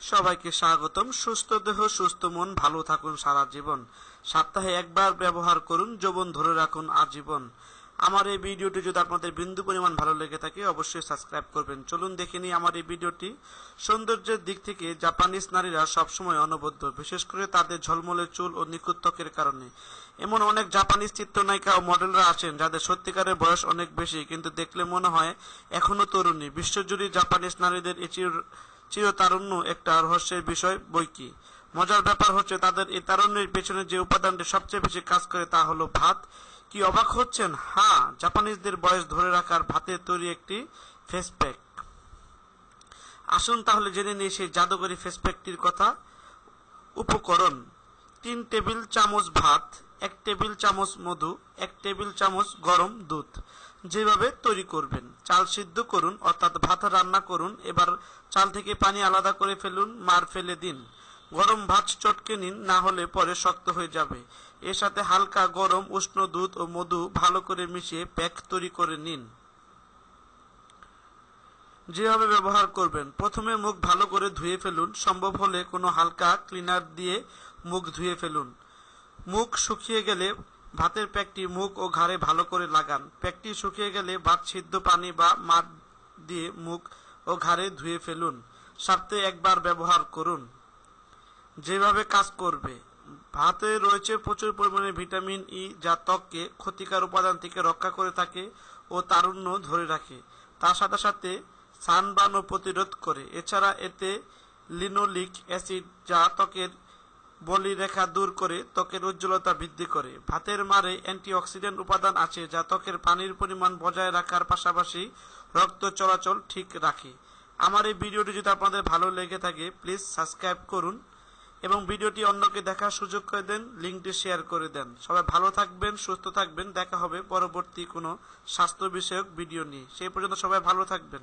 সবাইকে স্বাগতম। সুস্থ দেহ সুস্থ মন, ভালো থাকুন সারা জীবন। সপ্তাহে একবার ব্যবহার করুন, যৌবন ধরে রাখুন আজীবন। আমার এই ভিডিওটি যদি আপনাদের বিন্দু পরিমাণ ভালো লেগে থাকে অবশ্যই সাবস্ক্রাইব করবেন। চলুন দেখে নিই আমার এই ভিডিওটি। সৌন্দর্যের দিক থেকে জাপানিজ নারীরা সবসময় অনবদ্য, বিশেষ করে তাদের ঝলমলে চুল ও নিখুঁত ত্বকের কারণে। এমন অনেক জাপানিজ চিত্রনায়িকা ও মডেলরা আছেন যাদের সত্যিকারের বয়স অনেক বেশি, কিন্তু দেখলে মনে হয় এখনো তরুণী। বিশ্বজুড়ে জাপানিজ নারীদের এই চিরতারুণ্য একটা রহস্যের বিষয় বৈকি। মজার ব্যাপার হচ্ছে তাদের এই তারুণ্যের পেছনে যে উপাদানটি সবচেয়ে বেশি কাজ করে তা হলো ভাত। কি অবাক হচ্ছেন? হ্যাঁ, জাপানিজদের বয়স ধরে রাখার ভাতের তৈরি একটি ফেস প্যাক। আসুন তাহলে জেনে নিই সেই জাদুকরী ফেস প্যাকটির কথা। উপকরণ: 3 টেবিল চামচ ভাত, 1 টেবিল চামচ মধু, 1 টেবিল চামচ গরম দুধ। যেভাবে তৈরি করবেন: চাল সিদ্ধ করুন, অর্থাৎ ভাত রান্না করুন। এবার চাল থেকে পানি আলাদা করে ফেলুন, মার ফেলে দিন। গরম ভাত চটকে নিন, না হলে পরে শক্ত হয়ে যাবে। এর সাথে হালকা গরম উষ্ণ দুধ ও মধু ভালো করে মিশিয়ে প্যাক তৈরি করে নিন। যেভাবে ব্যবহার করবেন: প্রথমে মুখ ভালো করে ধুয়ে ফেলুন, সম্ভব হলে কোনো হালকা ক্লিনার দিয়ে মুখ ধুয়ে ফেলুন। মুখ শুকিয়ে গেলে ভাতের প্যাকটি মুখ ও ঘাড়ে ভালো করে লাগান। প্যাকটি শুকিয়ে গেলে ভাত সিদ্ধ পানি বা মার দিয়ে মুখ ও ঘাড়ে ধুয়ে ফেলুন। সপ্তাহে একবার ব্যবহার করুন। যেভাবে কাজ করবে: ভাতে রয়েছে প্রচুর পরিমাণে ভিটামিন ই, যা ত্বককে ক্ষতিকর উপাদান থেকে রক্ষা করে থাকে ও তারুণ্য ধরে রাখে। তার সাথে সাথে সানবার্নও প্রতিরোধ করে। এছাড়া এতে লিনোলিক অ্যাসিড, যা ত্বকের বলিরেখা দূর করে ত্বকের উজ্জ্বলতা বৃদ্ধি করে। ভাতের মারে অ্যান্টিঅক্সিডেন্ট উপাদান আছে, যা ত্বকের পানির পরিমাণ বজায় রাখার পাশাপাশি রক্ত চলাচল ঠিক রাখে। আমার এই ভিডিওটি যদি আপনাদের ভালো লেগে থাকে প্লিজ সাবস্ক্রাইব করুন এবং ভিডিওটি অন্যকে দেখার সুযোগ করে দেন, লিঙ্কটি শেয়ার করে দেন। সবাই ভালো থাকবেন, সুস্থ থাকবেন। দেখা হবে পরবর্তী কোনো স্বাস্থ্য বিষয়ক ভিডিও নিয়ে। সেই পর্যন্ত সবাই ভালো থাকবেন।